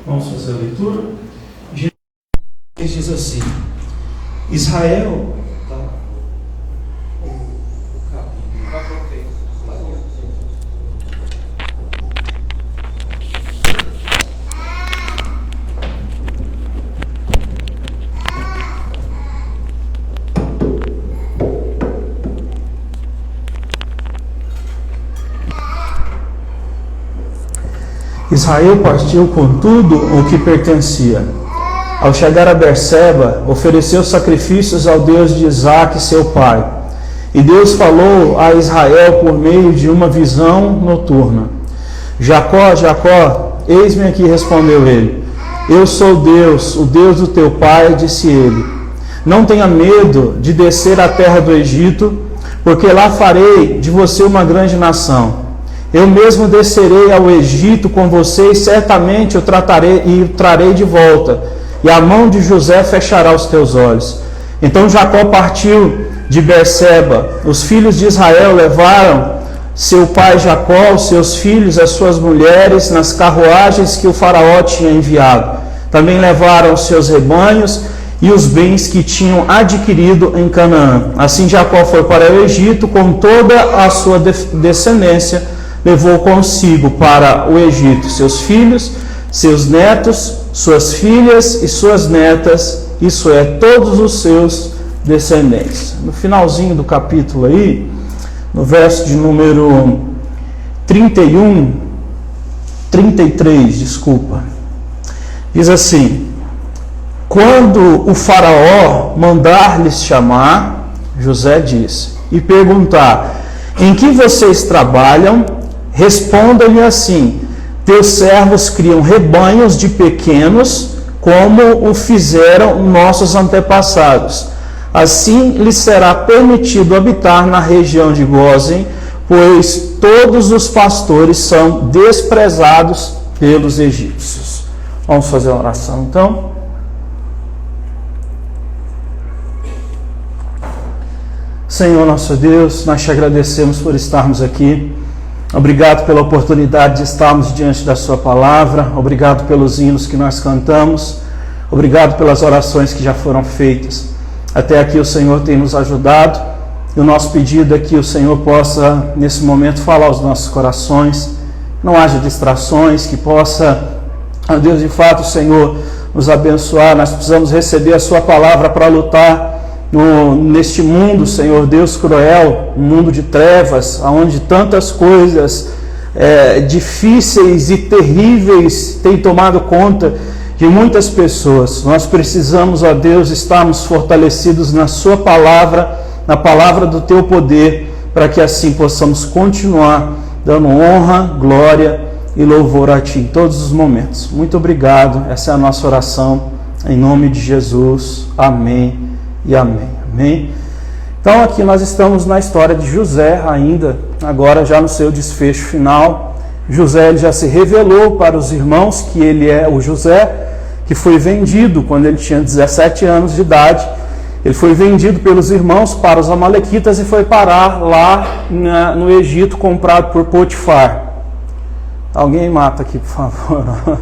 Vamos fazer a leitura. Gênesis diz assim: Israel. Israel partiu com tudo o que pertencia. Ao chegar a Berseba, ofereceu sacrifícios ao Deus de Isaque, seu pai. E Deus falou a Israel por meio de uma visão noturna: Jacó, Jacó, eis-me aqui, respondeu ele. Eu sou Deus, o Deus do teu pai, disse ele. Não tenha medo de descer à terra do Egito, porque lá farei de você uma grande nação. Eu mesmo descerei ao Egito com você e certamente o tratarei e o trarei de volta, e a mão de José fechará os teus olhos. Então Jacó partiu de Berseba. Os filhos de Israel levaram seu pai Jacó, os seus filhos, as suas mulheres, nas carruagens que o faraó tinha enviado. Também levaram os seus rebanhos e os bens que tinham adquirido em Canaã. Assim Jacó foi para o Egito com toda a sua descendência. Levou consigo para o Egito seus filhos, seus netos, suas filhas e suas netas, isso é, todos os seus descendentes. No finalzinho do capítulo aí, no verso de número 33, diz assim: quando o faraó mandar-lhes chamar, José disse, e perguntar: em que vocês trabalham? Responda-lhe assim: teus servos criam rebanhos de pequenos, como o fizeram nossos antepassados. Assim lhes será permitido habitar na região de Gósen, pois todos os pastores são desprezados pelos egípcios. Vamos fazer uma oração então. Senhor nosso Deus, nós te agradecemos por estarmos aqui. Obrigado pela oportunidade de estarmos diante da sua palavra. Obrigado pelos hinos que nós cantamos. Obrigado pelas orações que já foram feitas. Até aqui o Senhor tem nos ajudado. E o nosso pedido é que o Senhor possa, nesse momento, falar aos nossos corações. Não haja distrações, que possa, ó Deus, de fato, o Senhor nos abençoar. Nós precisamos receber a sua palavra para lutar neste mundo, Senhor Deus, cruel, um mundo de trevas, onde tantas coisas difíceis e terríveis têm tomado conta de muitas pessoas. Nós precisamos, ó Deus, estarmos fortalecidos na sua palavra, na palavra do teu poder, para que assim possamos continuar dando honra, glória e louvor a ti em todos os momentos. Muito obrigado, essa é a nossa oração, em nome de Jesus, amém. E amém, amém. Então aqui nós estamos na história de José ainda, agora já no seu desfecho final. José ele já se revelou para os irmãos que ele é o José, que foi vendido quando ele tinha 17 anos de idade. Ele foi vendido pelos irmãos para os amalequitas e foi parar lá no Egito, comprado por Potifar. Alguém mata aqui, por favor.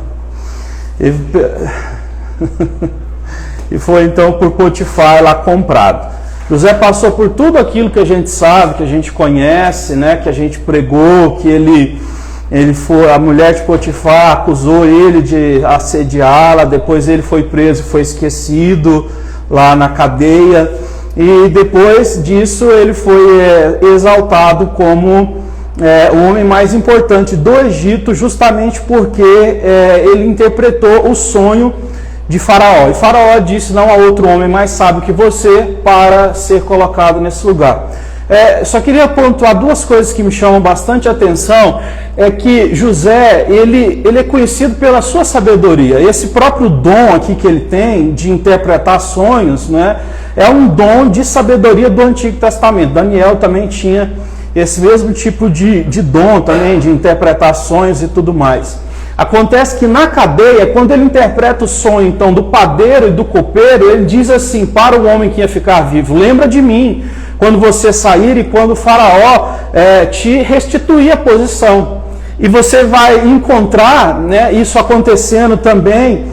E foi então por Potifar lá comprado. José passou por tudo aquilo que a gente sabe, que a gente conhece, né, que a gente pregou, que ele foi, a mulher de Potifar acusou ele de assediá-la, depois ele foi preso e foi esquecido lá na cadeia, e depois disso ele foi exaltado como o homem mais importante do Egito, justamente porque ele interpretou o sonho de Faraó. E Faraó disse: não há outro homem mais sábio que você para ser colocado nesse lugar. Só queria pontuar duas coisas que me chamam bastante atenção. É que José, ele é conhecido pela sua sabedoria. Esse próprio dom aqui que ele tem de interpretar sonhos, né, é um dom de sabedoria do Antigo Testamento. Daniel também tinha esse mesmo tipo de dom também, de interpretar sonhos e tudo mais. Acontece que na cadeia, quando ele interpreta o sonho então do padeiro e do copeiro, ele diz assim para o homem que ia ficar vivo: lembra de mim quando você sair e quando o faraó te restituir a posição. E você vai encontrar, né, isso acontecendo também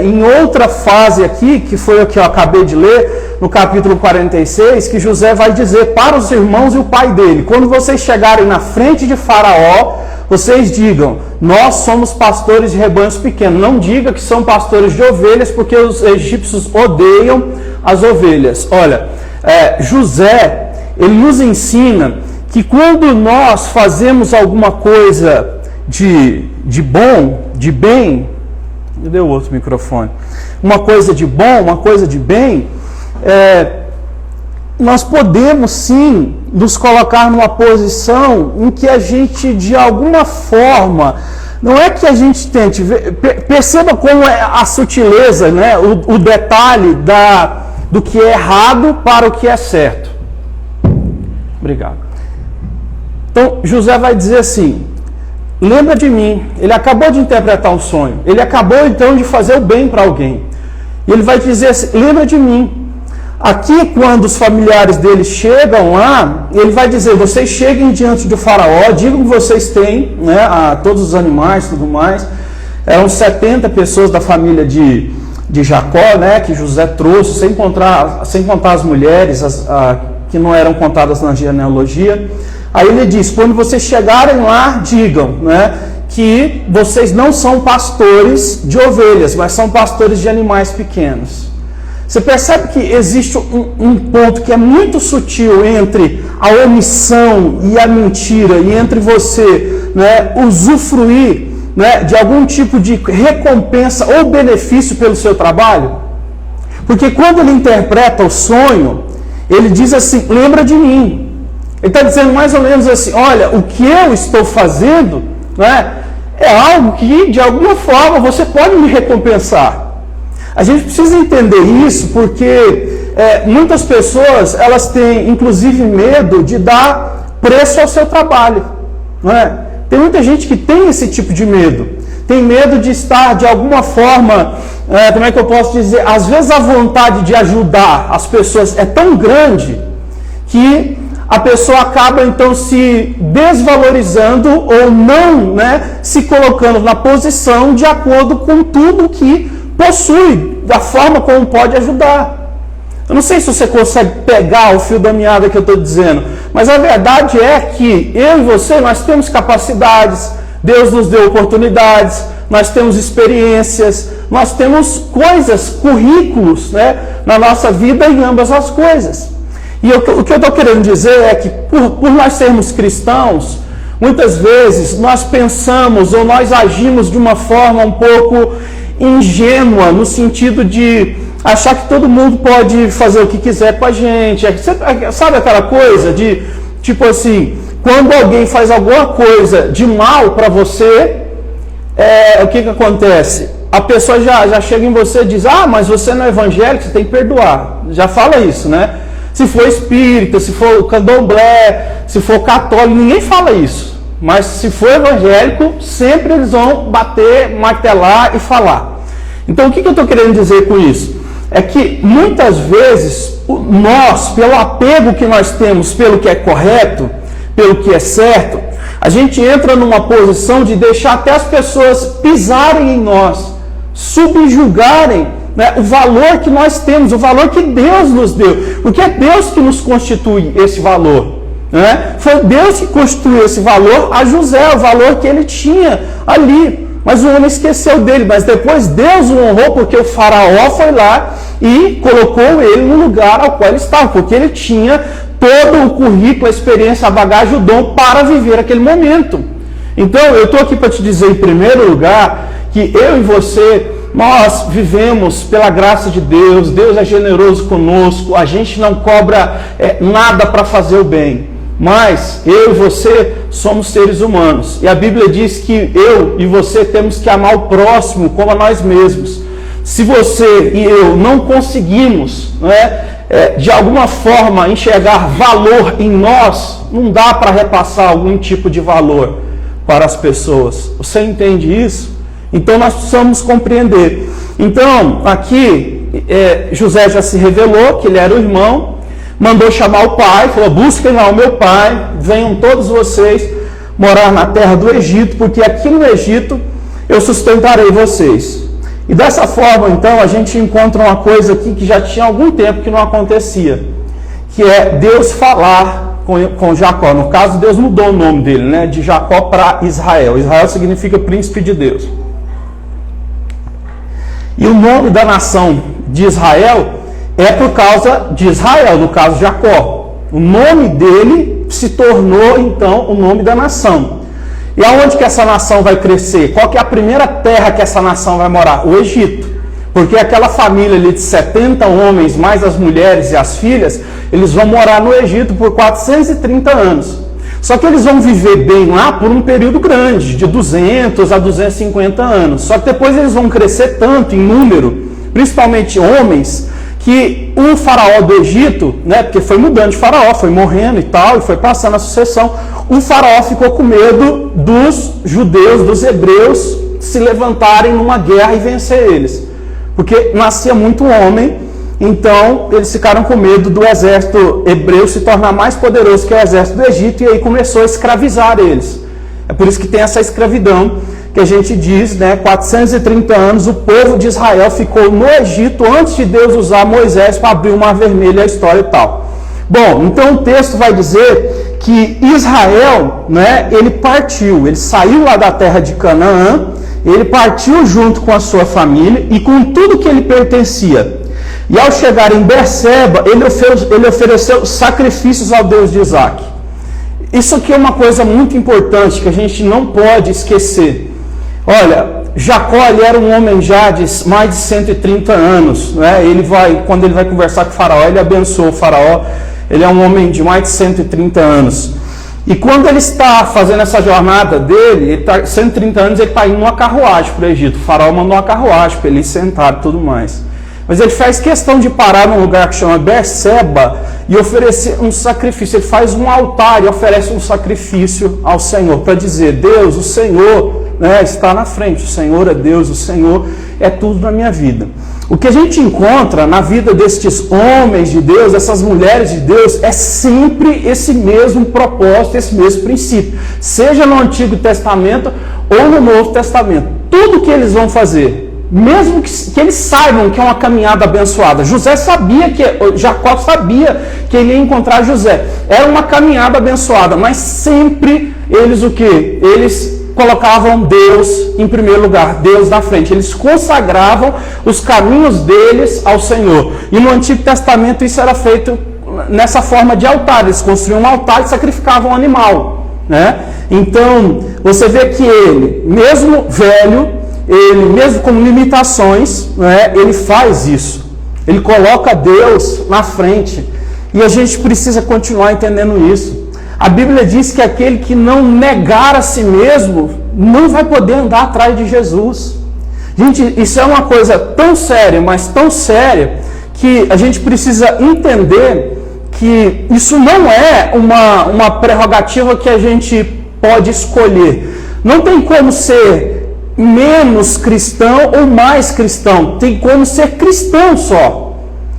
em outra fase aqui, que foi o que eu acabei de ler, no capítulo 46, que José vai dizer para os irmãos e o pai dele: quando vocês chegarem na frente de Faraó, vocês digam, nós somos pastores de rebanhos pequenos. Não diga que são pastores de ovelhas, porque os egípcios odeiam as ovelhas. Olha, José, ele nos ensina que quando nós fazemos alguma coisa de bom, de bem, cadê o outro microfone? Uma coisa de bom, uma coisa de bem, nós podemos sim nos colocar numa posição em que a gente, de alguma forma, não é que a gente tente, perceba como é a sutileza, né? O detalhe do que é errado para o que é certo. Obrigado. Então, José vai dizer assim: lembra de mim. Ele acabou de interpretar um sonho. Ele acabou, então, de fazer o bem para alguém. E ele vai dizer assim: lembra de mim. Aqui, quando os familiares dele chegam lá, ele vai dizer: vocês cheguem diante do faraó, digam que vocês têm, né, a todos os animais e tudo mais. Eram 70 pessoas da família de Jacó, né, que José trouxe, sem contar as mulheres que não eram contadas na genealogia. Aí ele diz: quando vocês chegarem lá, digam, né, que vocês não são pastores de ovelhas, mas são pastores de animais pequenos. Você percebe que existe um ponto que é muito sutil entre a omissão e a mentira, e entre você, né, usufruir, né, de algum tipo de recompensa ou benefício pelo seu trabalho? Porque quando ele interpreta o sonho, ele diz assim: lembra de mim. Ele está dizendo mais ou menos assim: olha, o que eu estou fazendo, né, é algo que de alguma forma você pode me recompensar. A gente precisa entender isso porque muitas pessoas, elas têm inclusive medo de dar preço ao seu trabalho, não é? Tem muita gente que tem esse tipo de medo. Tem medo de estar de alguma forma, como é que eu posso dizer, às vezes a vontade de ajudar as pessoas é tão grande que a pessoa acaba então se desvalorizando ou não, né, se colocando na posição de acordo com tudo que possui, da forma como pode ajudar. Eu não sei se você consegue pegar o fio da meada que eu estou dizendo, mas a verdade é que eu e você, nós temos capacidades, Deus nos deu oportunidades, nós temos experiências, nós temos coisas, currículos, né, na nossa vida em ambas as coisas. E o que eu estou querendo dizer é que por nós sermos cristãos, muitas vezes nós pensamos ou nós agimos de uma forma um pouco ingênua, no sentido de achar que todo mundo pode fazer o que quiser com a gente. Sabe aquela coisa de, tipo assim, quando alguém faz alguma coisa de mal para você, o que acontece? A pessoa já chega em você e diz: ah, mas você não é evangélico, você tem que perdoar. Já fala isso, né? Se for espírita, se for candomblé, se for católico, ninguém fala isso. Mas se for evangélico, sempre eles vão bater, martelar e falar. Então o que eu estou querendo dizer com isso? É que muitas vezes nós, pelo apego que nós temos pelo que é correto, pelo que é certo, a gente entra numa posição de deixar até as pessoas pisarem em nós, subjugarem, né, o valor que nós temos, o valor que Deus nos deu. Porque é Deus que nos constitui esse valor. Né? Foi Deus que constituiu esse valor a José, o valor que ele tinha ali. Mas o homem esqueceu dele. Mas depois Deus o honrou porque o faraó foi lá e colocou ele no lugar ao qual ele estava. Porque ele tinha todo o currículo, a experiência, a bagagem, o dom para viver aquele momento. Então eu estou aqui para te dizer, em primeiro lugar, que eu e você, nós vivemos pela graça de Deus. Deus é generoso conosco. A gente não cobra nada para fazer o bem. Mas eu e você somos seres humanos. E a Bíblia diz que eu e você temos que amar o próximo como a nós mesmos. Se você e eu não conseguimos, né, de alguma forma enxergar valor em nós, não dá para repassar algum tipo de valor para as pessoas. Você entende isso? Então nós precisamos compreender. Então aqui José já se revelou que ele era o irmão, mandou chamar o pai, falou: busquem lá o meu pai, venham todos vocês. morar na terra do Egito, porque aqui no Egito eu sustentarei vocês. E dessa forma, então, a gente encontra uma coisa aqui que já tinha algum tempo que não acontecia, que é Deus falar com Jacó. No caso, Deus mudou o nome dele, né, de Jacó para Israel. Israel significa príncipe de Deus. E o nome da nação de Israel é por causa de Israel, no caso Jacó. O nome dele se tornou, então, o nome da nação. E aonde que essa nação vai crescer? Qual que é a primeira terra que essa nação vai morar? O Egito. Porque aquela família ali de 70 homens, mais as mulheres e as filhas, eles vão morar no Egito por 430 anos. Só que eles vão viver bem lá por um período grande, de 200 a 250 anos. Só que depois eles vão crescer tanto em número, principalmente homens, que o faraó do Egito, né, porque foi mudando de faraó, foi morrendo e tal, e foi passando a sucessão, o faraó ficou com medo dos judeus, dos hebreus, se levantarem numa guerra e vencer eles. Porque nascia muito homem, então eles ficaram com medo do exército hebreu se tornar mais poderoso que o exército do Egito, e aí começou a escravizar eles. É por isso que tem essa escravidão, que a gente diz, né, 430 anos, o povo de Israel ficou no Egito antes de Deus usar Moisés para abrir o Mar Vermelho, a história e tal. Bom, então o texto vai dizer que Israel, né, ele partiu, ele saiu lá da terra de Canaã, ele partiu junto com a sua família e com tudo que ele pertencia. E ao chegar em Berseba, ele ofereceu sacrifícios ao Deus de Isaac. Isso aqui é uma coisa muito importante que a gente não pode esquecer. Olha, Jacó, ele era um homem já de mais de 130 anos, né? Quando ele vai conversar com o faraó, ele abençoa o faraó. Ele é um homem de mais de 130 anos. E quando ele está fazendo essa jornada dele, ele está 130 anos, ele está indo numa carruagem para o Egito. O faraó mandou uma carruagem para ele ir sentado e tudo mais. Mas ele faz questão de parar num lugar que chama Berseba e oferecer um sacrifício. Ele faz um altar e oferece um sacrifício ao Senhor, para dizer: Deus, o Senhor, né, está na frente. O Senhor é Deus, o Senhor é tudo na minha vida. O que a gente encontra na vida destes homens de Deus, essas mulheres de Deus, é sempre esse mesmo propósito, esse mesmo princípio. Seja no Antigo Testamento ou no Novo Testamento. Tudo que eles vão fazer, mesmo que eles saibam que é uma caminhada abençoada. Jacó sabia que ele ia encontrar José. Era uma caminhada abençoada, mas sempre eles o quê? Eles colocavam Deus em primeiro lugar, Deus na frente. Eles consagravam os caminhos deles ao Senhor. E no Antigo Testamento isso era feito nessa forma de altar. Eles construíam um altar e sacrificavam um animal, né? Então, você vê que ele, mesmo velho, ele mesmo com limitações, né, ele faz isso. Ele coloca Deus na frente. E a gente precisa continuar entendendo isso. A Bíblia diz que aquele que não negar a si mesmo não vai poder andar atrás de Jesus. Gente, isso é uma coisa tão séria, mas tão séria, que a gente precisa entender que isso não é uma prerrogativa que a gente pode escolher. Não tem como ser menos cristão ou mais cristão. Tem como ser cristão só.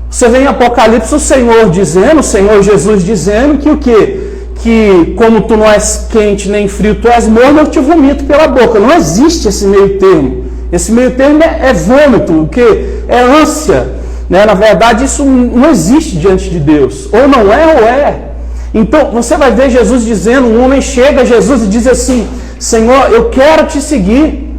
Você vê em Apocalipse o Senhor Jesus dizendo que o quê? Que como tu não és quente nem frio, tu és morno, eu te vomito pela boca. Não existe esse meio termo. Esse meio termo é vômito, o que? É ânsia. Né? Na verdade, isso não existe diante de Deus. Ou não é, ou é. Então, você vai ver Jesus dizendo, um homem chega a Jesus e diz assim: Senhor, eu quero te seguir,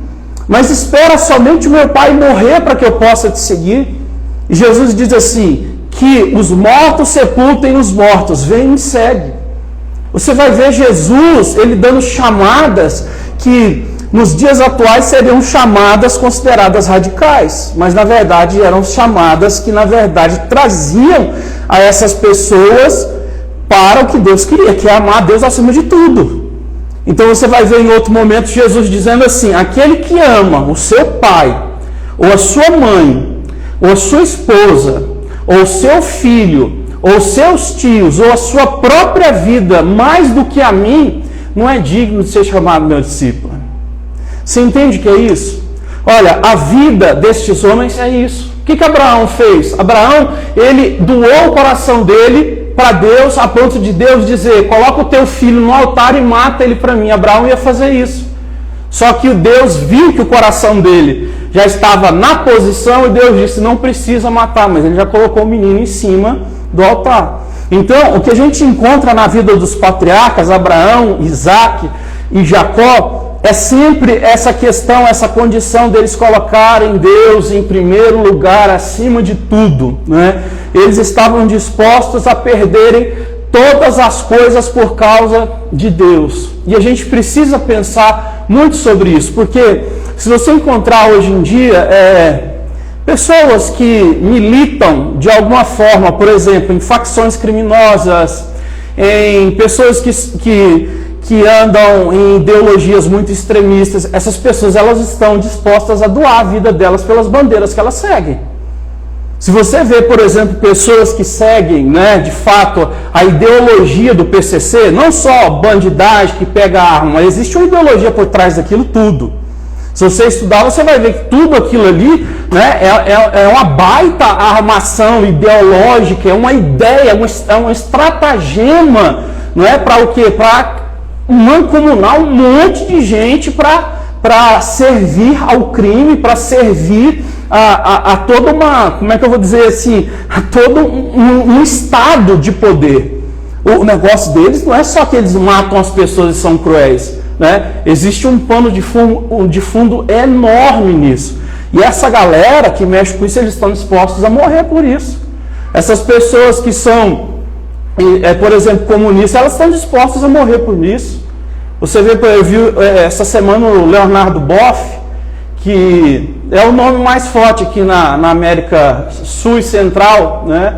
mas espera somente o meu Pai morrer para que eu possa te seguir. E Jesus diz assim, que os mortos sepultem os mortos, vem e me segue. Você vai ver Jesus, ele dando chamadas que nos dias atuais seriam chamadas consideradas radicais, mas na verdade eram chamadas que na verdade traziam a essas pessoas para o que Deus queria, que é amar Deus acima de tudo. Então você vai ver em outro momento Jesus dizendo assim: aquele que ama o seu pai, ou a sua mãe, ou a sua esposa, ou o seu filho, ou seus tios, ou a sua própria vida, mais do que a mim, não é digno de ser chamado meu discípulo. Você entende o que é isso? Olha, a vida destes homens é isso. O que Abraão fez? Abraão, ele doou o coração dele para Deus, a ponto de Deus dizer: coloca o teu filho no altar e mata ele para mim. Abraão ia fazer isso. Só que Deus viu que o coração dele já estava na posição e Deus disse: não precisa matar, mas ele já colocou o menino em cima do altar. Então, o que a gente encontra na vida dos patriarcas, Abraão, Isaac e Jacó, é sempre essa questão, essa condição deles colocarem Deus em primeiro lugar, acima de tudo, né? Eles estavam dispostos a perderem todas as coisas por causa de Deus. E a gente precisa pensar muito sobre isso, porque se você encontrar hoje em dia pessoas que militam de alguma forma, por exemplo, em facções criminosas, em pessoas que andam em ideologias muito extremistas, essas pessoas elas estão dispostas a doar a vida delas pelas bandeiras que elas seguem. Se você vê, por exemplo, pessoas que seguem, né, de fato, a ideologia do PCC, não só bandidagem que pega arma, mas existe uma ideologia por trás daquilo tudo. Se você estudar, você vai ver que tudo aquilo ali, né, é uma baita armação ideológica, é uma ideia, é um estratagema, não é, para o quê? Para mancomunar um monte de gente para servir ao crime, para servir a toda uma, como é que eu vou dizer assim, a todo um estado de poder. O negócio deles não é só que eles matam as pessoas e são cruéis, né? Existe um pano de fundo enorme nisso. E essa galera que mexe com isso, eles estão dispostos a morrer por isso. Essas pessoas que são, por exemplo, comunistas, elas estão dispostas a morrer por isso. Você vê, eu vi essa semana o Leonardo Boff, que é o nome mais forte aqui na América Sul e Central, né,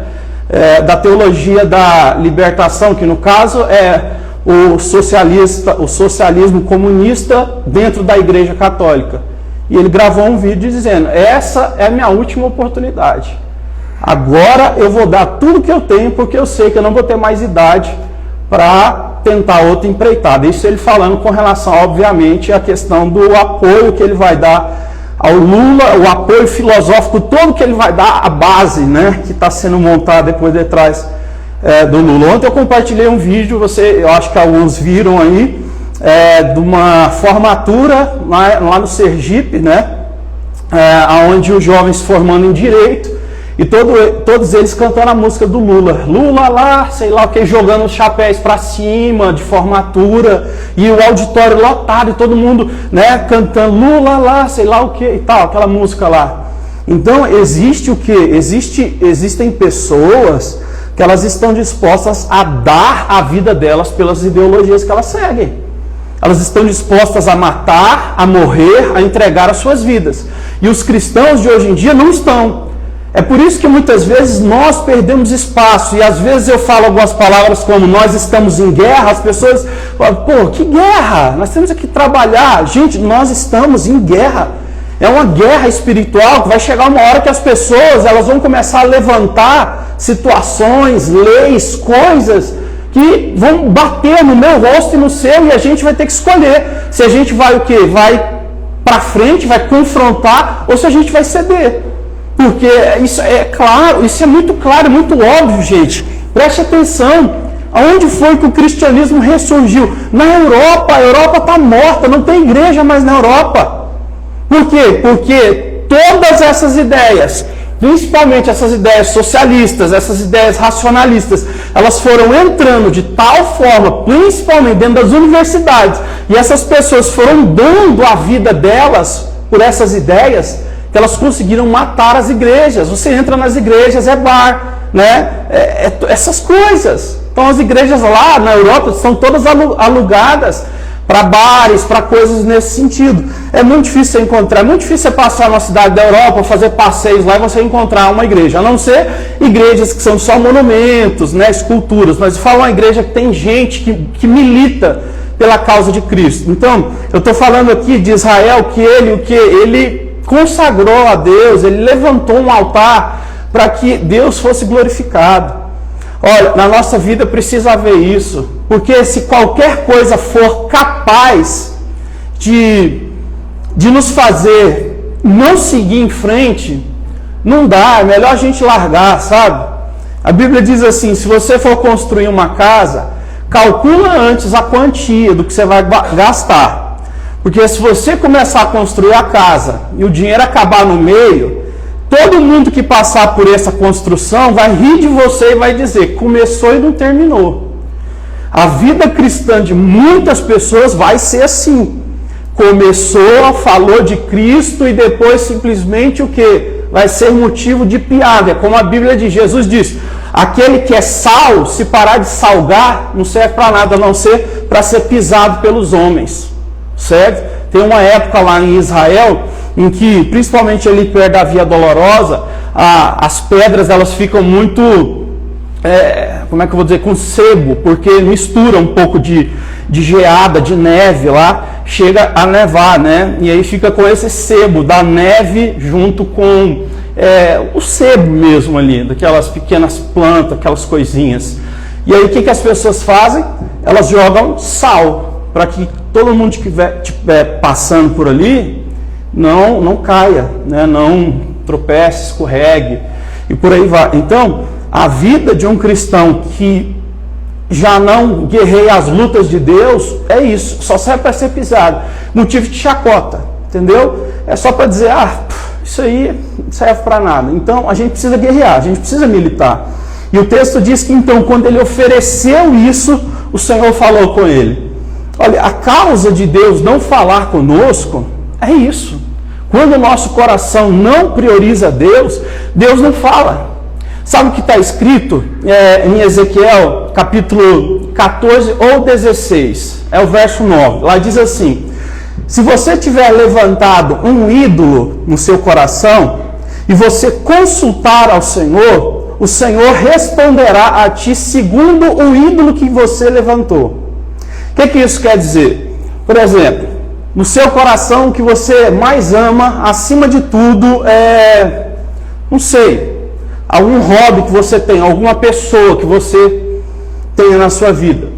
da teologia da libertação, que no caso é o socialismo comunista dentro da Igreja Católica. E ele gravou um vídeo dizendo: essa é a minha última oportunidade. Agora eu vou dar tudo que eu tenho, porque eu sei que eu não vou ter mais idade para tentar outra empreitada. Isso ele falando com relação, obviamente, à questão do apoio que ele vai dar ao Lula, o apoio filosófico todo que ele vai dar, a base, né, que está sendo montada depois detrás do Lula. Ontem eu compartilhei um vídeo, eu acho que alguns viram aí, de uma formatura lá no Sergipe, né, onde os jovens formando em Direito, e todos eles cantando a música do Lula. Lula lá, sei lá o que, jogando os chapéus para cima, de formatura, e o auditório lotado, e todo mundo, né, cantando Lula lá, sei lá o que, e tal, aquela música lá. Então, existe o que? Existem pessoas que elas estão dispostas a dar a vida delas pelas ideologias que elas seguem. Elas estão dispostas a matar, a morrer, a entregar as suas vidas. E os cristãos de hoje em dia não estão. É por isso que muitas vezes nós perdemos espaço, e às vezes eu falo algumas palavras como nós estamos em guerra, as pessoas falam: pô, que guerra? Nós temos que trabalhar. Gente, nós estamos em guerra. É uma guerra espiritual que vai chegar uma hora que as pessoas elas vão começar a levantar situações, leis, coisas que vão bater no meu rosto e no seu, e a gente vai ter que escolher se a gente vai o quê? Vai para frente, vai confrontar, ou se a gente vai ceder. Porque isso é claro, isso é muito claro, muito óbvio, gente. Preste atenção. Aonde foi que o cristianismo ressurgiu? Na Europa. A Europa está morta, não tem igreja mais na Europa. Por quê? Porque todas essas ideias, principalmente essas ideias socialistas, essas ideias racionalistas, elas foram entrando de tal forma, principalmente dentro das universidades, e essas pessoas foram dando a vida delas por essas ideias, que elas conseguiram matar as igrejas. Você entra nas igrejas, é bar, né? Essas coisas. Então as igrejas lá na Europa são todas alugadas para bares, para coisas nesse sentido. É muito difícil você encontrar, é muito difícil você passar na cidade da Europa, fazer passeios lá e você encontrar uma igreja, a não ser igrejas que são só monumentos, né, esculturas, mas eu falo uma igreja que tem gente que milita pela causa de Cristo. Então, eu estou falando aqui de Israel, que ele consagrou a Deus, ele levantou um altar para que Deus fosse glorificado. Olha, na nossa vida precisa haver isso, porque se qualquer coisa for capaz de nos fazer não seguir em frente, não dá, é melhor a gente largar, sabe? A Bíblia diz assim: se você for construir uma casa, calcula antes a quantia do que você vai gastar. Porque se você começar a construir a casa e o dinheiro acabar no meio, todo mundo que passar por essa construção vai rir de você e vai dizer: começou e não terminou. A vida cristã de muitas pessoas vai ser assim. Começou, falou de Cristo e depois simplesmente o quê? Vai ser motivo de piada. Como a Bíblia diz, Jesus diz: aquele que é sal, se parar de salgar, não serve para nada, a não ser para ser pisado pelos homens. Certo? Tem uma época lá em Israel em que, principalmente ali perto da Via Dolorosa, as pedras elas ficam muito, como é que eu vou dizer, com sebo, porque mistura um pouco de geada, de neve lá, chega a nevar, né? E aí fica com esse sebo da neve junto com o sebo mesmo ali, daquelas pequenas plantas, aquelas coisinhas. E aí o que as pessoas fazem? Elas jogam sal, para que todo mundo que estiver passando por ali não caia, né? Não tropece, escorregue e por aí vai. Então, a vida de um cristão que já não guerreia as lutas de Deus é isso, só serve para ser pisado, motivo de chacota, entendeu? É só para dizer: isso aí não serve para nada. Então, a gente precisa guerrear, a gente precisa militar. E o texto diz que então, quando ele ofereceu isso, o Senhor falou com ele. Olha, a causa de Deus não falar conosco é isso. Quando o nosso coração não prioriza Deus, Deus não fala. Sabe o que está escrito em Ezequiel, capítulo 14 ou 16? É o verso 9. Lá diz assim: se você tiver levantado um ídolo no seu coração e você consultar ao Senhor, o Senhor responderá a ti segundo o ídolo que você levantou. O que isso quer dizer? Por exemplo, no seu coração o que você mais ama, acima de tudo, não sei, algum hobby que você tem, alguma pessoa que você tenha na sua vida.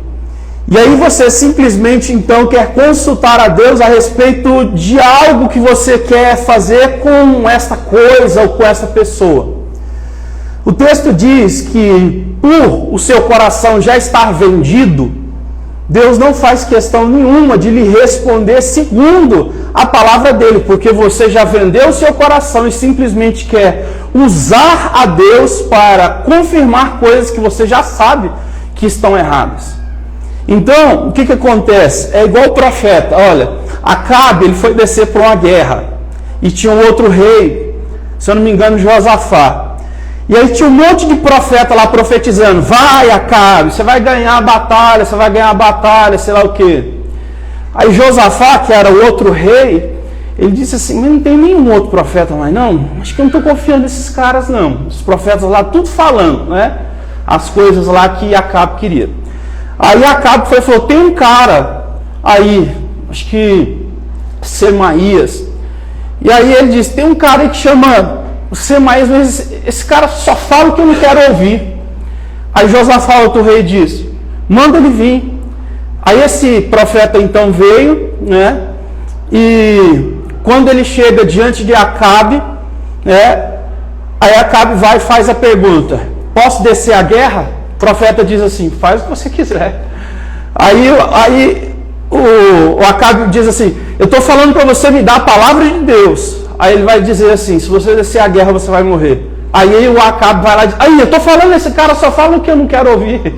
E aí você simplesmente então quer consultar a Deus a respeito de algo que você quer fazer com esta coisa ou com essa pessoa. O texto diz que por o seu coração já estar vendido, Deus não faz questão nenhuma de lhe responder segundo a palavra dele, porque você já vendeu o seu coração e simplesmente quer usar a Deus para confirmar coisas que você já sabe que estão erradas. Então, o que acontece? É igual o profeta. Olha, Acabe, ele foi descer para uma guerra e tinha um outro rei, se eu não me engano, Josafá. E aí tinha um monte de profeta lá profetizando: vai, Acabe, você vai ganhar a batalha, sei lá o quê. Aí Josafá, que era o outro rei, ele disse assim: mas não tem nenhum outro profeta mais não? Acho que eu não estou confiando nesses caras não. Os profetas lá tudo falando, né? As coisas lá que Acabe queria. Aí Acabe foi e falou: tem um cara aí, acho que Semaías. E aí ele disse: tem um cara aí que chama Semaías, mas esse cara só fala o que eu não quero ouvir. Aí Josafá, outro rei, disse: manda ele vir. Aí esse profeta então veio, né? E quando ele chega diante de Acabe, né? Aí Acabe vai e faz a pergunta: posso descer a guerra? O profeta diz assim: faz o que você quiser. Aí o Acabe diz assim: eu estou falando para você me dar a palavra de Deus. Aí ele vai dizer assim: se você descer a guerra, você vai morrer. Aí o Acabe vai lá e diz: aí eu estou falando, esse cara só fala o que eu não quero ouvir.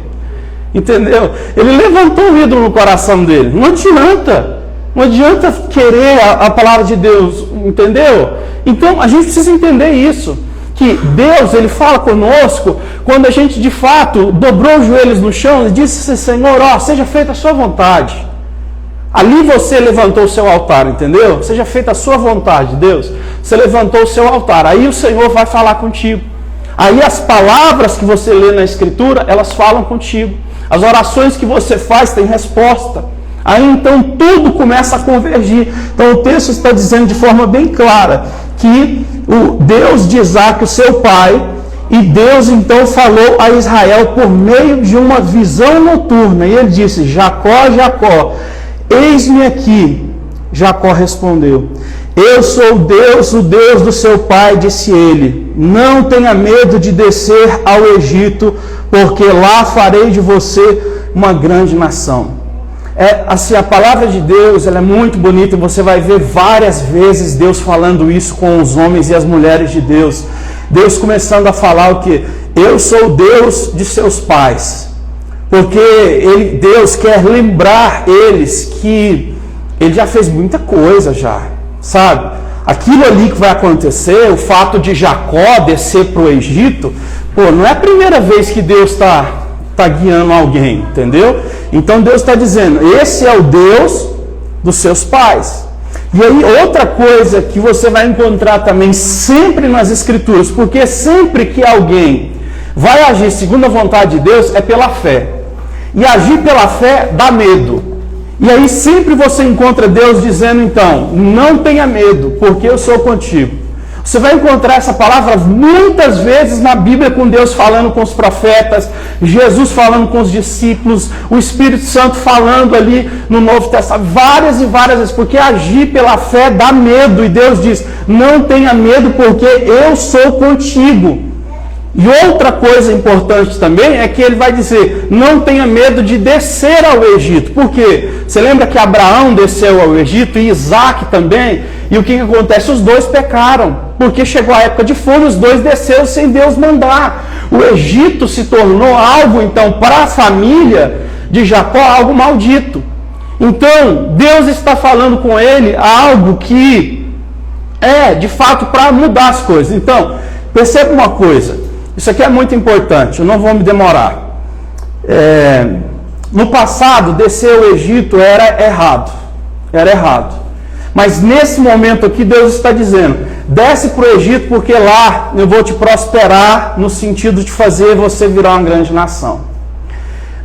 Entendeu? Ele levantou o ídolo no coração dele. Não adianta querer a palavra de Deus, entendeu? Então a gente precisa entender isso, que Deus, ele fala conosco quando a gente de fato dobrou os joelhos no chão e disse: Senhor, seja feita a sua vontade. Ali você levantou o seu altar, entendeu? Seja feita a sua vontade, Deus. Você levantou o seu altar. Aí o Senhor vai falar contigo. Aí as palavras que você lê na Escritura, elas falam contigo. As orações que você faz têm resposta. Aí então tudo começa a convergir. Então o texto está dizendo de forma bem clara que o Deus de Isaac, o seu pai, e Deus então falou a Israel por meio de uma visão noturna. E ele disse: Jacó, Jacó. Eis-me aqui. Jacó respondeu: Eu sou Deus, o Deus do seu pai, disse ele. Não tenha medo de descer ao Egito, porque lá farei de você uma grande nação. Assim, a palavra de Deus, ela é muito bonita, e você vai ver várias vezes Deus falando isso com os homens e as mulheres de Deus. Deus começando a falar o que? Eu sou Deus de seus pais. Porque Deus quer lembrar eles que Ele já fez muita coisa já, sabe? Aquilo ali que vai acontecer, o fato de Jacó descer para o Egito, não é a primeira vez que Deus está guiando alguém, entendeu? Então Deus está dizendo, esse é o Deus dos seus pais. E aí outra coisa que você vai encontrar também sempre nas Escrituras, porque sempre que alguém vai agir segundo a vontade de Deus, é pela fé. E agir pela fé dá medo. E aí sempre você encontra Deus dizendo, então, não tenha medo, porque eu sou contigo. Você vai encontrar essa palavra muitas vezes na Bíblia, com Deus falando com os profetas, Jesus falando com os discípulos, o Espírito Santo falando ali no Novo Testamento, várias e várias vezes, porque agir pela fé dá medo, e Deus diz, não tenha medo, porque eu sou contigo. E outra coisa importante também é que ele vai dizer, não tenha medo de descer ao Egito. Por quê? Você lembra que Abraão desceu ao Egito e Isaac também? E o que acontece? Os dois pecaram, porque chegou a época de fome, os dois desceram sem Deus mandar. O Egito se tornou algo, então, para a família de Jacó, algo maldito. Então, Deus está falando com ele algo que é, de fato, para mudar as coisas. Então, perceba uma coisa. Isso aqui é muito importante, eu não vou me demorar. No passado, descer ao Egito era errado. Mas nesse momento aqui, Deus está dizendo, desce para o Egito, porque lá eu vou te prosperar, no sentido de fazer você virar uma grande nação.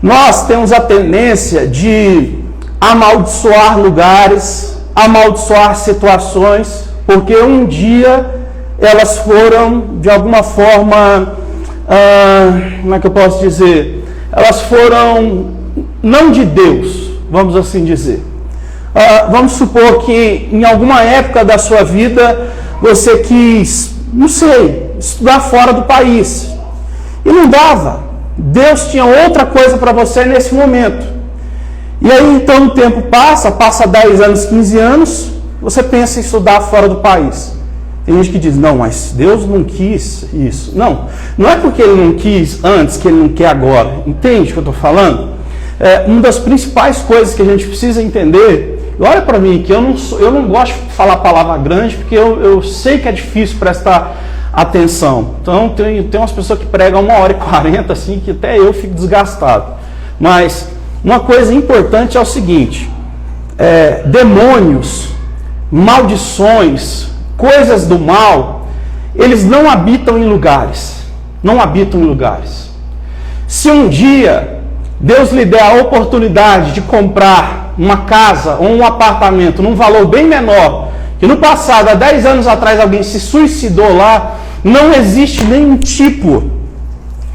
Nós temos a tendência de amaldiçoar lugares, amaldiçoar situações, porque um dia elas foram, de alguma forma, como é que eu posso dizer? Elas foram não de Deus, vamos assim dizer. Vamos supor que em alguma época da sua vida você quis, não sei, estudar fora do país. E não dava. Deus tinha outra coisa para você nesse momento. E aí então o tempo passa 10 anos, 15 anos, você pensa em estudar fora do país. Tem gente que diz, não, mas Deus não quis isso. Não é porque Ele não quis antes que Ele não quer agora. Entende o que eu estou falando? Uma das principais coisas que a gente precisa entender, olha para mim, que eu não gosto de falar palavra grande, porque eu sei que é difícil prestar atenção. Então tem umas pessoas que pregam 1h40, assim, que até eu fico desgastado. Mas uma coisa importante é o seguinte, demônios, maldições, coisas do mal, eles não habitam em lugares. Não habitam em lugares. Se um dia Deus lhe der a oportunidade de comprar uma casa ou um apartamento num valor bem menor, que no passado, há 10 anos atrás, alguém se suicidou lá, não existe nenhum tipo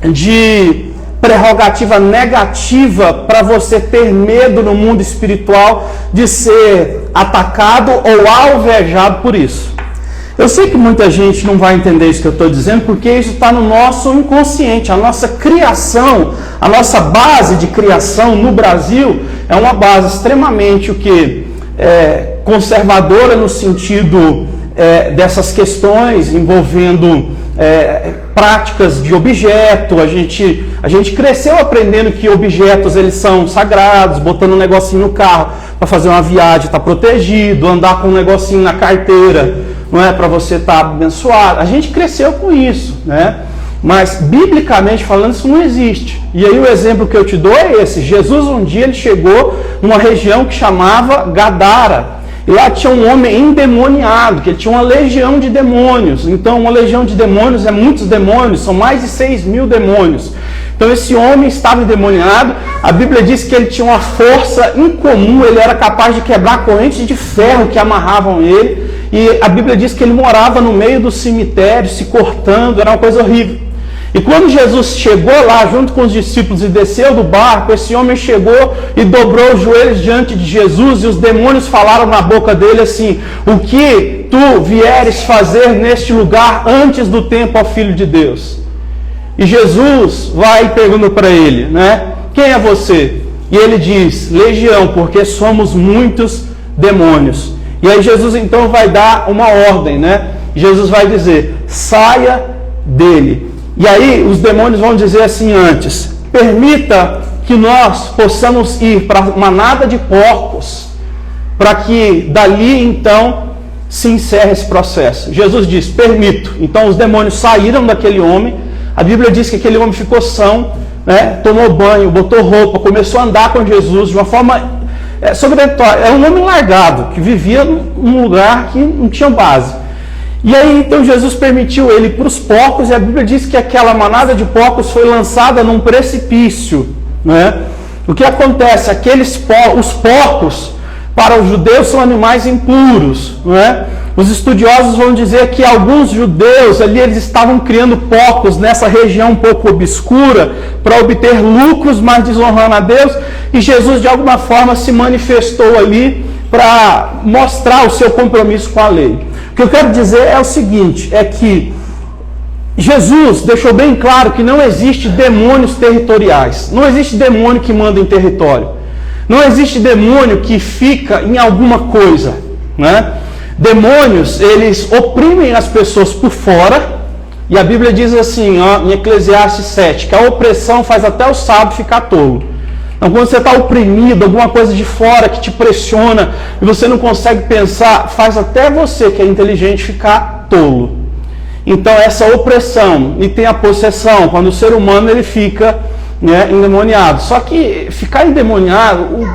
de prerrogativa negativa para você ter medo no mundo espiritual de ser atacado ou alvejado por isso. Eu sei que muita gente não vai entender isso que eu estou dizendo, porque isso está no nosso inconsciente. A nossa criação, a nossa base de criação no Brasil é uma base extremamente conservadora no sentido dessas questões envolvendo práticas de objeto. A gente cresceu aprendendo que objetos eles são sagrados, botando um negocinho no carro para fazer uma viagem, está protegido, andar com um negocinho na carteira, não é para você estar abençoado. A gente cresceu com isso, né? Mas biblicamente falando isso não existe. E aí o exemplo que eu te dou é esse. Jesus um dia ele chegou numa região que chamava Gadara. E lá tinha um homem endemoniado, que ele tinha uma legião de demônios. Então uma legião de demônios é muitos demônios, são mais de 6.000 demônios. Então esse homem estava endemoniado. A Bíblia diz que ele tinha uma força incomum, ele era capaz de quebrar correntes de ferro que amarravam ele. E a Bíblia diz que ele morava no meio do cemitério, se cortando, era uma coisa horrível. E quando Jesus chegou lá junto com os discípulos e desceu do barco, esse homem chegou e dobrou os joelhos diante de Jesus, e os demônios falaram na boca dele assim: o que tu vieres fazer neste lugar antes do tempo, ó Filho de Deus? E Jesus vai perguntando para ele, né? Quem é você? E ele diz: legião, porque somos muitos demônios. E aí Jesus então vai dar uma ordem, né? Jesus vai dizer: saia dele. E aí os demônios vão dizer assim antes: permita que nós possamos ir para uma manada de porcos, para que dali então se encerre esse processo. Jesus diz: permito. Então os demônios saíram daquele homem. A Bíblia diz que aquele homem ficou são, né? Tomou banho, botou roupa, começou a andar com Jesus de uma forma sobrenatural. Era um homem largado, que vivia num lugar que não tinha base. E aí então Jesus permitiu ele para os porcos, e a Bíblia diz que aquela manada de porcos foi lançada num precipício, né? O que acontece? Os porcos, para os judeus, são animais impuros, né? Os estudiosos vão dizer que alguns judeus ali, eles estavam criando porcos nessa região um pouco obscura para obter lucros, mas desonrando a Deus, e Jesus de alguma forma se manifestou ali para mostrar o seu compromisso com a lei. O que eu quero dizer é o seguinte, é que Jesus deixou bem claro que não existe demônios territoriais, não existe demônio que manda em território, não existe demônio que fica em alguma coisa, né? Demônios, eles oprimem as pessoas por fora, e a Bíblia diz assim, ó, em Eclesiastes 7, que a opressão faz até o sábio ficar tolo. Então, quando você está oprimido, alguma coisa de fora que te pressiona e você não consegue pensar, faz até você que é inteligente ficar tolo. Então, essa opressão, e tem a possessão, quando o ser humano ele fica, né, endemoniado. Só que ficar endemoniado,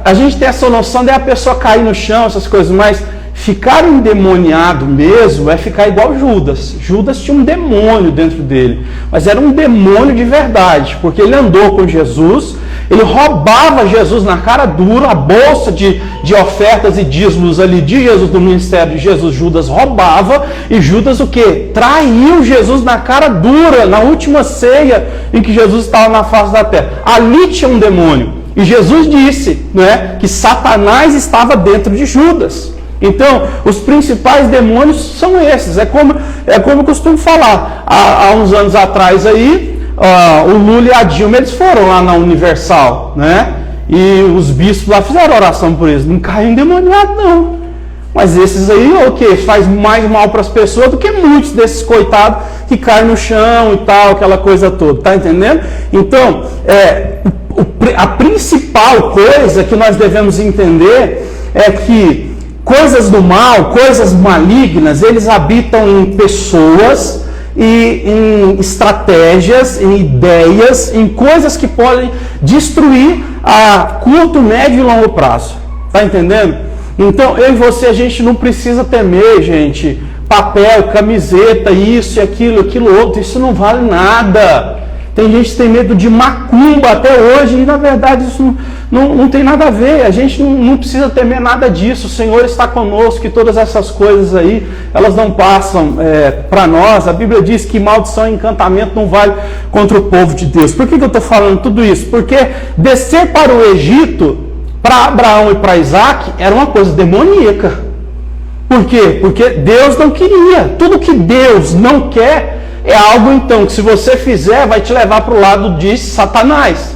a gente tem essa noção de a pessoa cair no chão, essas coisas, mas ficar endemoniado mesmo é ficar igual Judas. Judas tinha um demônio dentro dele, mas era um demônio de verdade, porque ele andou com Jesus, ele roubava Jesus na cara dura, a bolsa de ofertas e dízimos ali de Jesus, do ministério de Jesus, Judas roubava, e Judas o quê? Traiu Jesus na cara dura, na última ceia em que Jesus estava na face da terra. Ali tinha um demônio, e Jesus disse, né, que Satanás estava dentro de Judas. Então, os principais demônios são esses. É como eu costumo falar. Há uns anos atrás aí, o Lula e a Dilma, eles foram lá na Universal, né? E os bispos lá fizeram oração por eles. Não caiu endemoniado, não. Mas esses aí, o que? Faz mais mal para as pessoas do que muitos desses coitados que caem no chão e tal, aquela coisa toda. Tá entendendo? Então, a principal coisa que nós devemos entender é que coisas do mal, coisas malignas, eles habitam em pessoas e em estratégias, em ideias, em coisas que podem destruir a curto, médio e longo prazo. Tá entendendo? Então, eu e você, a gente não precisa temer, gente, papel, camiseta, isso e aquilo outro, isso não vale nada. Tem gente que tem medo de macumba até hoje, e na verdade isso não tem nada a ver. A gente não precisa temer nada disso. O Senhor está conosco, e todas essas coisas aí, elas não passam para nós. A Bíblia diz que maldição e encantamento não vale contra o povo de Deus. Por que eu estou falando tudo isso? Porque descer para o Egito, para Abraão e para Isaac, era uma coisa demoníaca. Por quê? Porque Deus não queria. Tudo que Deus não quer é algo, então, que se você fizer, vai te levar para o lado de Satanás.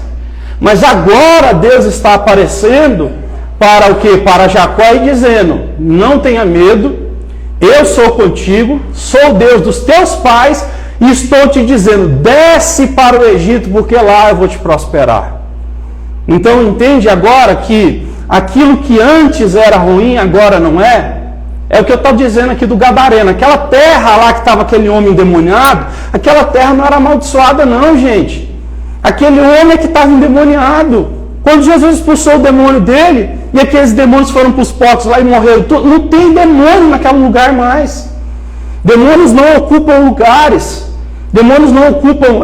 Mas agora Deus está aparecendo para o quê? Para Jacó e dizendo: não tenha medo, eu sou contigo, sou Deus dos teus pais, e estou te dizendo, desce para o Egito, porque lá eu vou te prosperar. Então entende agora que aquilo que antes era ruim, agora não é? É o que eu estou dizendo aqui do Gadareno. Aquela terra lá que estava aquele homem endemoniado, aquela terra não era amaldiçoada não, gente. Aquele homem que estava endemoniado. Quando Jesus expulsou o demônio dele, e aqueles demônios foram para os porcos lá e morreram, não tem demônio naquele lugar mais. Demônios não ocupam lugares. Demônios não ocupam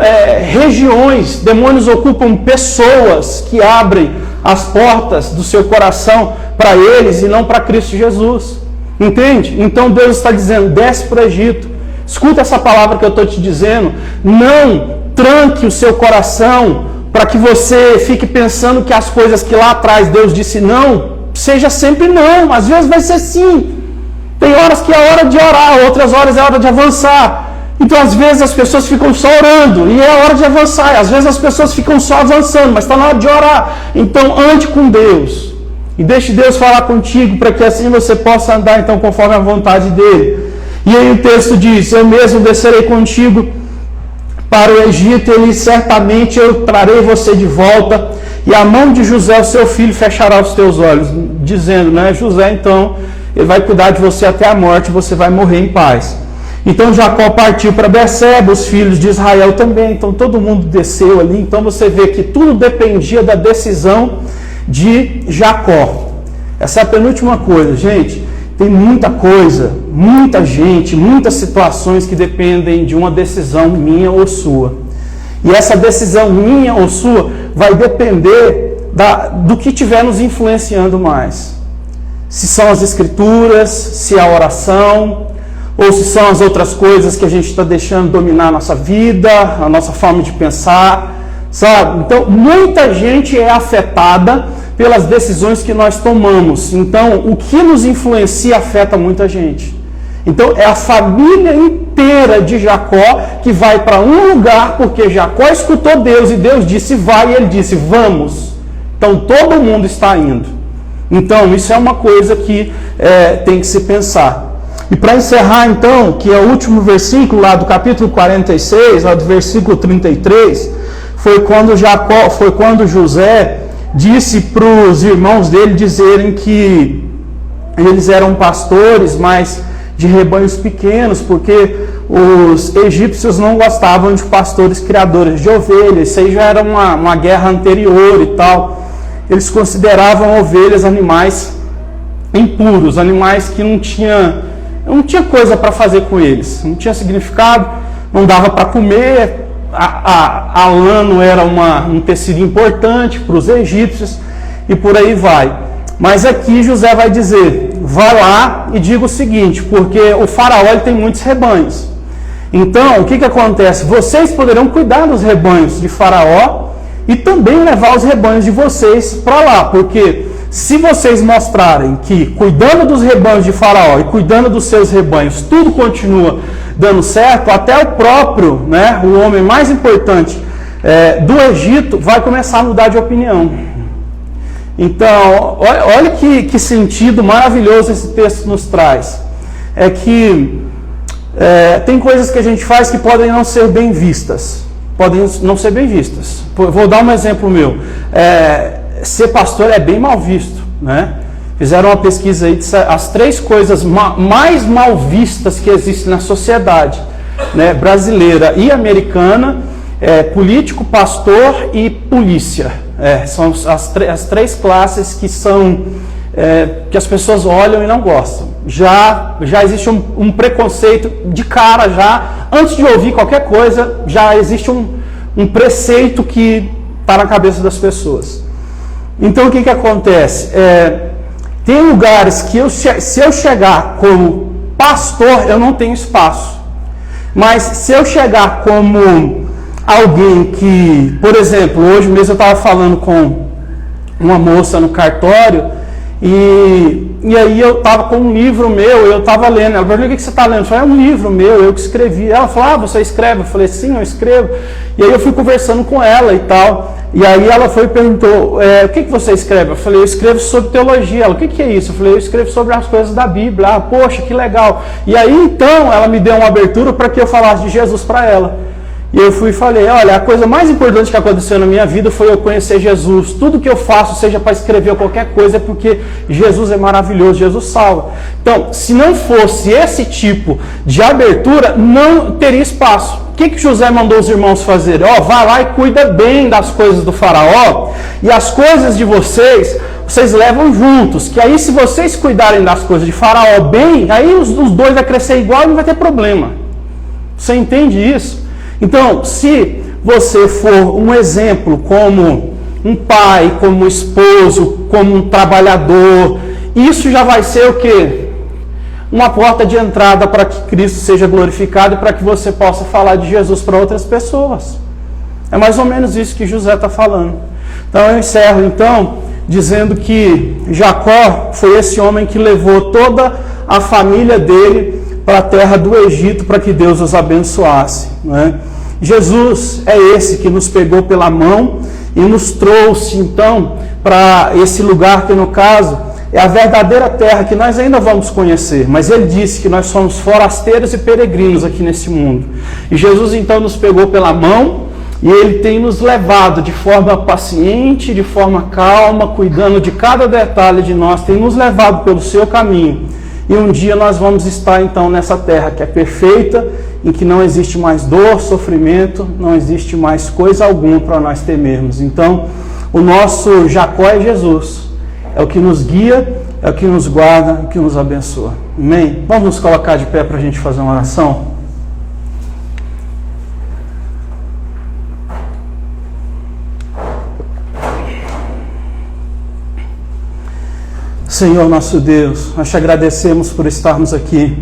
regiões. Demônios ocupam pessoas que abrem as portas do seu coração para eles e não para Cristo Jesus. Entende? Então Deus está dizendo, desce para o Egito, Escuta essa palavra que eu estou te dizendo. Não tranque o seu coração para que você fique pensando que as coisas que lá atrás Deus disse não, seja sempre não. Às vezes vai ser sim. Tem horas que é hora de orar, outras horas é hora de avançar. Então, às vezes, as pessoas ficam só orando e é hora de avançar. Às vezes, as pessoas ficam só avançando, mas está na hora de orar. Então, ande com Deus e deixe Deus falar contigo para que assim você possa andar então conforme a vontade dEle. E aí o texto diz, eu mesmo descerei contigo para o Egito e certamente eu trarei você de volta e a mão de José, o seu filho, fechará os teus olhos. Dizendo, né, José, então, ele vai cuidar de você até a morte e você vai morrer em paz. Então Jacó partiu para Berseba, os filhos de Israel também, então todo mundo desceu ali, então você vê que tudo dependia da decisão de Jacó. Essa é a penúltima coisa, gente, tem muita coisa, muita gente, muitas situações que dependem de uma decisão minha ou sua. E essa decisão minha ou sua vai depender do que estiver nos influenciando mais. Se são as escrituras, se é a oração, ou se são as outras coisas que a gente está deixando dominar a nossa vida, a nossa forma de pensar, sabe? Então, muita gente é afetada pelas decisões que nós tomamos. Então, o que nos influencia afeta muita gente. Então, é a família inteira de Jacó que vai para um lugar, porque Jacó escutou Deus e Deus disse vai, e ele disse vamos. Então, todo mundo está indo. Então, isso é uma coisa que tem que se pensar. E para encerrar então, que é o último versículo lá do capítulo 46, lá do versículo 33, foi quando José disse para os irmãos dele dizerem que eles eram pastores, mas de rebanhos pequenos, porque os egípcios não gostavam de pastores criadores de ovelhas. Isso aí já era uma guerra anterior e tal. Eles consideravam ovelhas animais impuros, animais que não tinha coisa para fazer com eles, não tinha significado, não dava para comer. A lã não era um tecido importante para os egípcios e por aí vai. Mas aqui José vai dizer, vai lá e diga o seguinte, porque o faraó ele tem muitos rebanhos. Então, o que acontece? Vocês poderão cuidar dos rebanhos de faraó e também levar os rebanhos de vocês para lá, porque se vocês mostrarem que cuidando dos rebanhos de faraó e cuidando dos seus rebanhos, tudo continua dando certo, até o próprio, né, o homem mais importante do Egito vai começar a mudar de opinião. Então, olha que sentido maravilhoso esse texto nos traz. É que tem coisas que a gente faz que podem não ser bem vistas. Podem não ser bem vistas. Vou dar um exemplo meu. Ser pastor é bem mal visto, né? Fizeram uma pesquisa aí, as 3 coisas mais mal vistas que existem na sociedade, né, brasileira e americana, político, pastor e polícia. São as 3 classes que são que as pessoas olham e não gostam. Já existe um preconceito de cara já, antes de ouvir qualquer coisa, já existe um preceito que está na cabeça das pessoas. Então o que acontece? Tem lugares que se eu chegar como pastor, eu não tenho espaço. Mas se eu chegar como alguém que, por exemplo, hoje mesmo eu estava falando com uma moça no cartório, e aí eu estava com um livro meu, eu estava lendo. Ela falou, o que você está lendo? Eu falei, é um livro meu, eu que escrevi. Ela falou, você escreve? Eu falei, sim, eu escrevo. E aí eu fui conversando com ela e tal. E aí ela foi e perguntou, o que você escreve? Eu falei, eu escrevo sobre teologia. Ela, o que é isso? Eu falei, eu escrevo sobre as coisas da Bíblia. Ah, poxa, que legal. E aí então ela me deu uma abertura para que eu falasse de Jesus para ela. E eu fui e falei, olha, a coisa mais importante que aconteceu na minha vida foi eu conhecer Jesus. Tudo que eu faço, seja para escrever ou qualquer coisa, é porque Jesus é maravilhoso, Jesus salva. Então, se não fosse esse tipo de abertura, não teria espaço. O que José mandou os irmãos fazer? Vai lá e cuida bem das coisas do faraó, e as coisas de vocês levam juntos, que aí se vocês cuidarem das coisas de faraó bem, aí os dois vai crescer igual e não vai ter problema. Você entende isso? Então, se você for um exemplo como um pai, como um esposo, como um trabalhador, isso já vai ser o quê? uma porta de entrada para que Cristo seja glorificado e para que você possa falar de Jesus para outras pessoas. É mais ou menos isso que José está falando. Então eu encerro dizendo que Jacó foi esse homem que levou toda a família dele para a terra do Egito para que Deus os abençoasse, né? Jesus é esse que nos pegou pela mão e nos trouxe então para esse lugar que no caso é a verdadeira terra que nós ainda vamos conhecer, mas ele disse que nós somos forasteiros e peregrinos aqui nesse mundo. E Jesus então nos pegou pela mão e ele tem nos levado de forma paciente, de forma calma, cuidando de cada detalhe de nós, tem nos levado pelo seu caminho. E um dia nós vamos estar então nessa terra que é perfeita, em que não existe mais dor, sofrimento, não existe mais coisa alguma para nós temermos. Então, o nosso Jacó é Jesus. É o que nos guia, é o que nos guarda, é o que nos abençoa. Amém? Vamos nos colocar de pé para a gente fazer uma oração? Senhor nosso Deus, nós te agradecemos por estarmos aqui.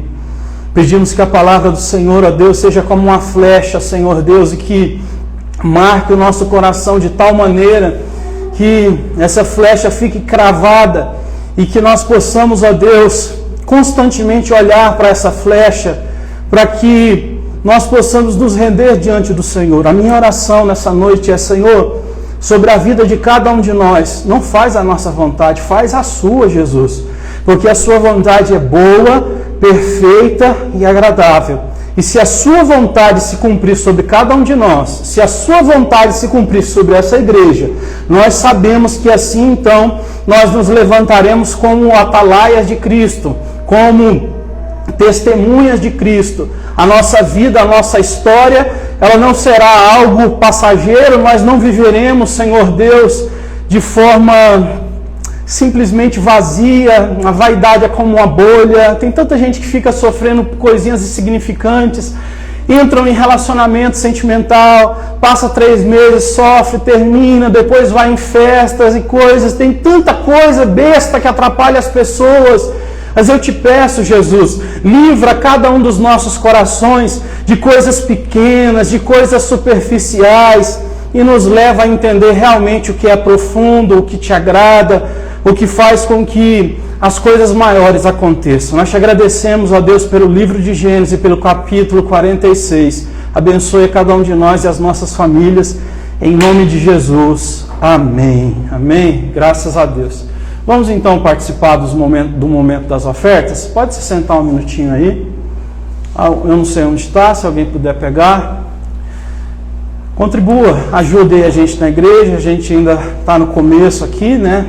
Pedimos que a palavra do Senhor, ó Deus, seja como uma flecha, Senhor Deus, e que marque o nosso coração de tal maneira que essa flecha fique cravada e que nós possamos, ó Deus, constantemente olhar para essa flecha, para que nós possamos nos render diante do Senhor. A minha oração nessa noite é, Senhor, sobre a vida de cada um de nós, não faz a nossa vontade, faz a sua, Jesus, porque a sua vontade é boa, perfeita e agradável. E se a sua vontade se cumprir sobre cada um de nós, se a sua vontade se cumprir sobre essa igreja, nós sabemos que assim então nós nos levantaremos como atalaias de Cristo, como testemunhas de Cristo. A nossa vida, a nossa história, ela não será algo passageiro, nós não viveremos, Senhor Deus, de forma simplesmente vazia, a vaidade é como uma bolha. Tem tanta gente que fica sofrendo coisinhas insignificantes, entram em relacionamento sentimental, passa 3 meses, sofre, termina, depois vai em festas e coisas, tem tanta coisa besta que atrapalha as pessoas. Mas eu te peço, Jesus, livra cada um dos nossos corações de coisas pequenas, de coisas superficiais, e nos leva a entender realmente o que é profundo, o que te agrada, o que faz com que as coisas maiores aconteçam. Nós te agradecemos, ó Deus, pelo livro de Gênesis, pelo capítulo 46. Abençoe cada um de nós e as nossas famílias, em nome de Jesus. Amém. Amém. Graças a Deus. Vamos então participar do momento das ofertas. Pode se sentar um minutinho aí. Eu não sei onde está, se alguém puder pegar. Contribua, ajude a gente na igreja. A gente ainda está no começo aqui, né?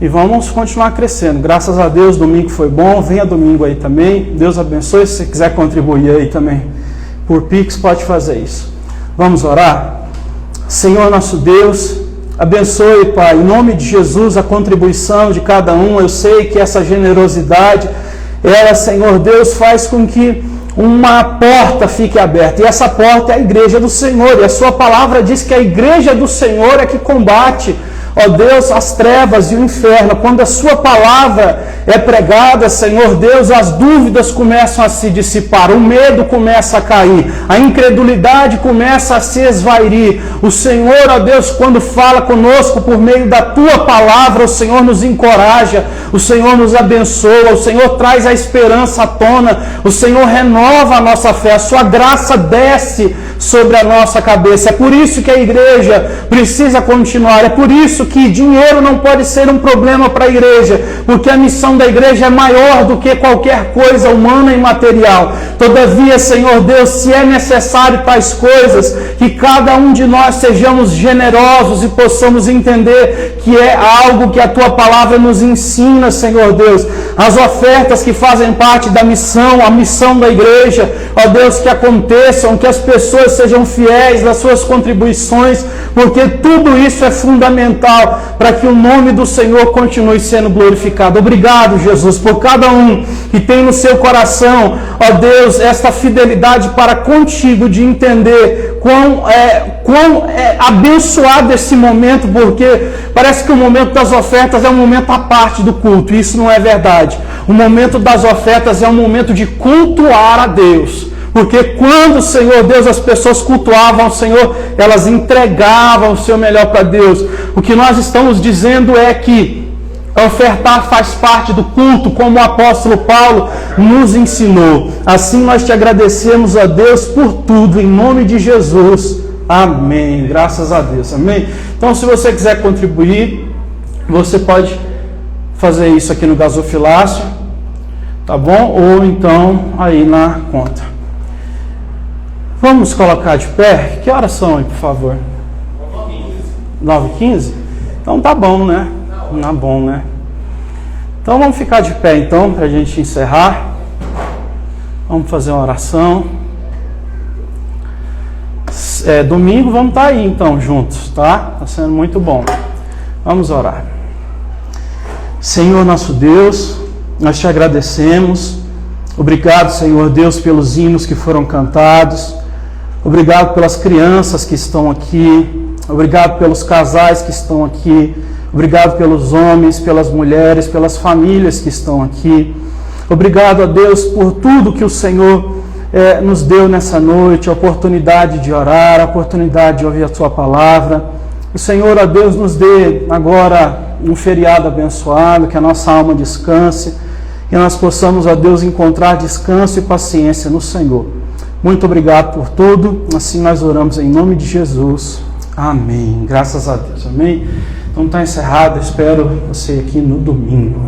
E vamos continuar crescendo. Graças a Deus, domingo foi bom. Venha domingo aí também. Deus abençoe. Se você quiser contribuir aí também por Pix, pode fazer isso. Vamos orar? Senhor nosso Deus, abençoe, Pai, em nome de Jesus, a contribuição de cada um. Eu sei que essa generosidade, ela, Senhor Deus, faz com que uma porta fique aberta. E essa porta é a igreja do Senhor. E a sua palavra diz que a igreja do Senhor é que combate, ó Deus, as trevas e o inferno. Quando a sua palavra é pregada, Senhor Deus, as dúvidas começam a se dissipar, o medo começa a cair, a incredulidade começa a se esvairir. O Senhor, ó Deus, quando fala conosco por meio da tua palavra, o Senhor nos encoraja, o Senhor nos abençoa, o Senhor traz a esperança à tona, o Senhor renova a nossa fé, a sua graça desce sobre a nossa cabeça. É por isso que a igreja precisa continuar, é por isso que dinheiro não pode ser um problema para a igreja, porque a missão da igreja é maior do que qualquer coisa humana e material. Todavia, Senhor Deus, se é necessário tais coisas, que cada um de nós sejamos generosos e possamos entender que é algo que a tua palavra nos ensina, Senhor Deus. As ofertas que fazem parte da missão, a missão da igreja, ó Deus, que aconteçam, que as pessoas sejam fiéis nas suas contribuições, porque tudo isso é fundamental para que o nome do Senhor continue sendo glorificado. Obrigado, Jesus, por cada um que tem no seu coração, ó Deus, esta fidelidade para contigo, de entender quão abençoado esse momento, porque parece que o momento das ofertas é um momento à parte do culto. Isso não é verdade. O momento das ofertas é um momento de cultuar a Deus. Porque quando o Senhor Deus, as pessoas cultuavam o Senhor, elas entregavam o seu melhor para Deus. O que nós estamos dizendo é que ofertar faz parte do culto, como o apóstolo Paulo nos ensinou. Assim nós te agradecemos a Deus por tudo, em nome de Jesus. Amém. Graças a Deus. Amém. Então, se você quiser contribuir, você pode fazer isso aqui no gasofilácio, tá bom? Ou então aí na conta. Vamos colocar de pé? Que horas são aí, por favor? 9h15? Então tá bom, né? Tá bom, né? Então vamos ficar de pé então, para a gente encerrar. Vamos fazer uma oração. Domingo vamos estar aí então juntos, tá? Tá sendo muito bom. Vamos orar. Senhor nosso Deus, nós te agradecemos. Obrigado, Senhor Deus, pelos hinos que foram cantados. Obrigado pelas crianças que estão aqui. Obrigado pelos casais que estão aqui. Obrigado pelos homens, pelas mulheres, pelas famílias que estão aqui. Obrigado a Deus por tudo que o Senhor nos deu nessa noite, a oportunidade de orar, a oportunidade de ouvir a Tua palavra. O Senhor, a Deus, nos dê agora um feriado abençoado, que a nossa alma descanse, que nós possamos, a Deus, encontrar descanso e paciência no Senhor. Muito obrigado por tudo. Assim nós oramos em nome de Jesus. Amém. Graças a Deus. Amém. Então está encerrado. Espero você aqui no domingo.